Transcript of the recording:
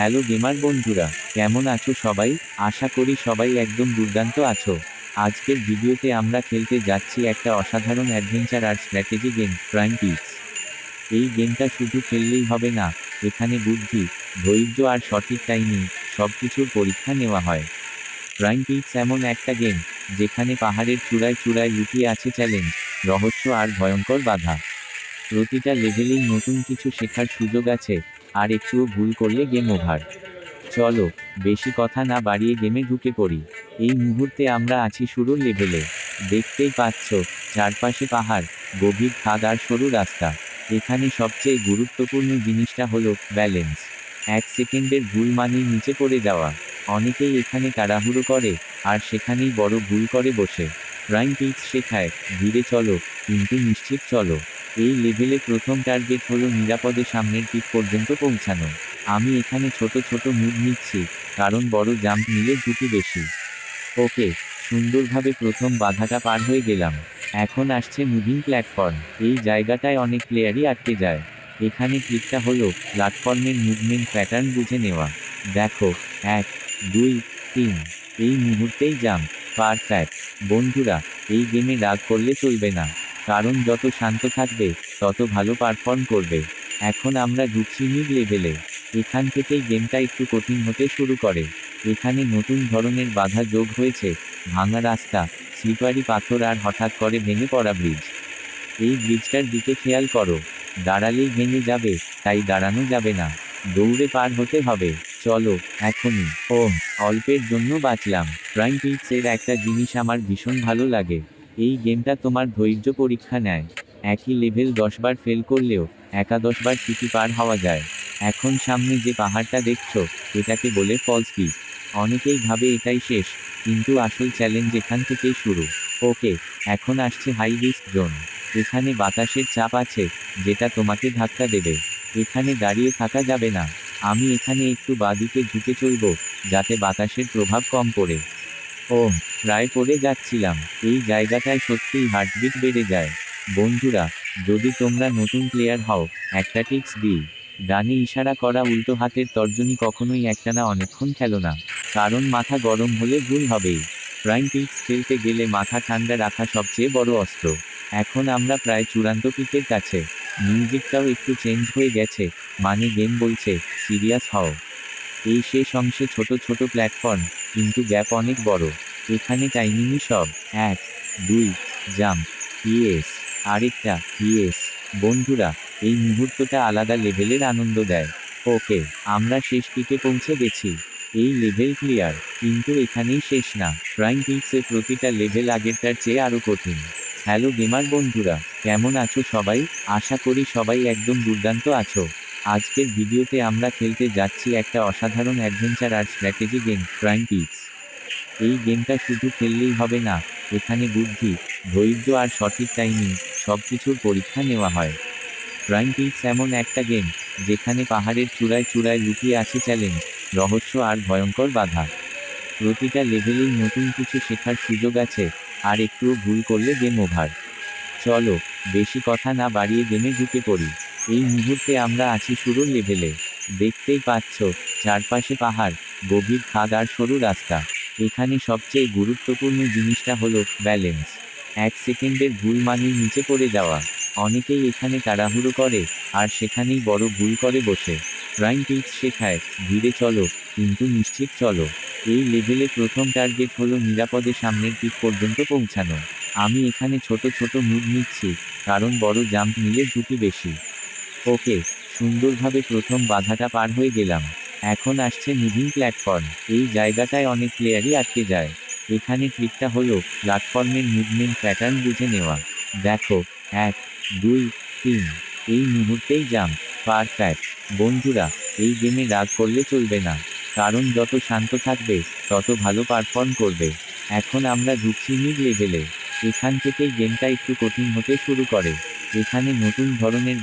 Hello gamer বন্ধুরা, কেমন আছো সবাই? আশা করি সবাই একদম দুর্দান্ত আছো। আজকের ভিডিওতে আমরা খেলতে যাচ্ছি একটা অসাধারণ অ্যাডভেঞ্চার আর স্ট্র্যাটেজি গেম, প্রাইম পিক্স। এই গেমটা শুধু খেললেই হবে না, এখানে বুদ্ধি, ধৈর্য আর সঠিক টাইমিং সবকিছুর পরীক্ষা নেওয়া হয়। প্রাইম পিক্স এমন একটা গেম যেখানে পাহাড়ের চূড়ায় চূড়ায় লুকিয়ে আছে চ্যালেঞ্জ, রহস্য আর ভয়ঙ্কর বাধা। প্রতিটা লেভেলেই নতুন কিছু শেখার সুযোগ আছে, আর একটুও ভুল করলে গেম ওভার। চলো, বেশি কথা না বাড়িয়ে গেমে ঢুকে পড়ি। এই মুহূর্তে আমরা আছি শুরুর লেভেলে। দেখতেই পাচ্ছ, চারপাশে পাহাড়, গভীর খাদ আর সরু রাস্তা। এখানে সবচেয়ে গুরুত্বপূর্ণ জিনিসটা হলো ব্যালেন্স। 1 সেকেন্ডের ভুল মানেই নিচে পড়ে যাওয়া। অনেকেই এখানে তাড়াহুড়ো করে, আর সেখানেই বড় ভুল করে বসে। প্রাইম পিক্স শেখায়, ধীরে চলো, কিন্তু নিশ্চিত চলো। এই লেভেলে প্রথম টার্গেট হলো নিরাপদে সামনের পিক পর্যন্ত পৌঁছানো। আমি এখানে ছোট ছোট মুভ নিচ্ছি, কারণ বড় জাম্প নিলে ঝুঁকি বেশি। ওকে, সুন্দরভাবে প্রথম বাধাটা পার হয়ে গেলাম। এখন আসছে মুভিং প্ল্যাটফর্ম। এই জায়গাটায় অনেক প্লেয়ারই আটকে যায়। এখানে ট্রিকটা হলো প্ল্যাটফর্মের মুভমেন্ট প্যাটার্ন বুঝে নেওয়া। দেখো, 1, 2, 3, এই মুহূর্তেই জাম্প। পারফেক্ট। বন্ধুরা, এই গেমে রাগ করলে চলবে না, কারণ যত শান্ত থাকবে তত ভালো পারফর্ম করবে। এখন আমরা ঢুকছি মিড লেভেলে। এখান থেকেই গেমটা একটু কঠিন হতে শুরু করে। এখানে নতুন ধরনের বাধা যোগ হয়েছে, ভাঙা রাস্তা, স্লিপারি পাথর আর হঠাৎ করে ভেঙে পড়া ব্রিজ। এই ব্রিজটার দিকে খেয়াল করো, দাঁড়ালেই ভেঙে যাবে, তাই দাঁড়ানো যাবে না, দৌড়ে পার হতে হবে। চলো, এখনই। ওহ, অল্পের জন্য বাঁচলাম। প্রাইম পিক্স এর একটা জিনিস আমার ভীষণ ভালো লাগে। এই গেমটা তোমার ধৈর্য পরীক্ষা নেয়। একই লেভেল 10 বার ফেল করলেও একাদশবার ঠিকই পার হওয়া যায়। এখন সামনে যে পাহাড়টা দেখছো, এটাকে বলে ফলস পিক। অনেকেই ভাবে এটাই শেষ, কিন্তু আসল চ্যালেঞ্জ এখান থেকেই শুরু। ওকে, এখন আসছে হাই রিস্ক জোন। এখানে বাতাসের চাপ আছে, যেটা তোমাকে ধাক্কা দেবে। এখানে দাঁড়িয়ে থাকা যাবে না। আমি এখানে একটু বাঁদিকে ঝুঁকে চলব, যাতে বাতাসের প্রভাব কম পড়ে। ওহ, প্রায় পড়ে যাচ্ছিলাম। এই জায়গাটায় সত্যিই হার্টবিট বেড়ে যায়। বন্ধুরা, যদি তোমরা নতুন প্লেয়ার হও, একটা টিপস দিই। ডানে ইশারা করা উল্টো হাতের তর্জনী কখনোই একটানা অনেকক্ষণ খেলো না, কারণ মাথা গরম হলে ভুল হবেই। প্রাইম পিক্স খেলতে গেলে মাথা ঠান্ডা রাখা সবচেয়ে বড় অস্ত্র। এখন আমরা প্রায় চূড়ান্ত পিকের কাছে। মিউজিকটাও একটু চেঞ্জ হয়ে গেছে, মানে গেম বলছে, সিরিয়াস হও। এই শেষ অংশে ছোট ছোট প্ল্যাটফর্ম, কিন্তু গ্যাপ অনেক বড়। এখানে টাইমিংই সব। 1, 2, জাম্প, ইয়েস, আরেকটা, ইয়েস। বন্ধুরা, এই মুহূর্তটা আলাদা লেভেলের আনন্দ দেয়। ওকে, আমরা শেষ পিকে পৌঁছে গেছি। এই লেভেল ক্লিয়ার, কিন্তু এখানেই শেষ না। প্রাইম পিক্সে প্রতিটা লেভেল আগেরটার চেয়ে আরও কঠিন। হ্যালো গেমার বন্ধুরা, কেমন আছো সবাই? আশা করি সবাই একদম দুর্দান্ত আছো। আজকের ভিডিওতে আমরা খেলতে যাচ্ছি একটা অসাধারণ অ্যাডভেঞ্চার আর স্ট্র্যাটেজি গেম, প্রাইম পিক্স। এই গেমটা শুধু খেললেই হবে না, এখানে বুদ্ধি, ধৈর্য আর সঠিক টাইমিং সবকিছুর পরীক্ষা নেওয়া হয়। প্রাইম পিক্স এমন একটা গেম যেখানে পাহাড়ের চূড়ায় চূড়ায় লুকিয়ে আছে চ্যালেঞ্জ, রহস্য আর ভয়ঙ্কর বাধা। প্রতিটা লেভেলেই নতুন কিছু শেখার সুযোগ আছে, আর একটুও ভুল করলে গেম ওভার। চলো, বেশি কথা না বাড়িয়ে গেমে ঢুকে পড়ি। এই মুহূর্তে আমরা আছি শুরুর লেভেলে। দেখতেই পাচ্ছ, চারপাশে পাহাড়, গভীর খাদ আর সরু রাস্তা। এখানে সবচেয়ে গুরুত্বপূর্ণ জিনিসটা হলো ব্যালেন্স। 1 সেকেন্ডের ভুল মানেই নিচে পড়ে যাওয়া। অনেকেই এখানে তাড়াহুড়ো করে, আর সেখানেই বড় ভুল করে বসে। প্রাইম পিক্স শেখায়, ধীরে চলো, কিন্তু নিশ্চিত চলো। এই লেভেলে প্রথম টার্গেট হলো নিরাপদে সামনের পিক পর্যন্ত পৌঁছানো। আমি এখানে ছোট ছোট মুভ নিচ্ছি, কারণ বড় জাম্প নিলে ঝুঁকি বেশি। ওকে, সুন্দরভাবে প্রথম বাধাটা পার হয়ে গেলাম। এখন আসছে মুভিং প্ল্যাটফর্ম। এই জায়গাটায় অনেক প্লেয়ারই আটকে যায়। এখানে ট্রিকটা হলো প্ল্যাটফর্মের মুভমেন্ট প্যাটার্ন বুঝে নেওয়া। দেখো, 1, 2, 3, এই মুহূর্তেই জাম্প। পারফেক্ট। বন্ধুরা, এই গেমে রাগ করলে চলবে না, কারণ যত শান্ত থাকবে তত ভালো পারফর্ম করবে। এখন আমরা ঢুকছি মিড লেভেলে। এখান থেকেই গেমটা একটু কঠিন হতে শুরু করে। এখানে নতুন ধরনের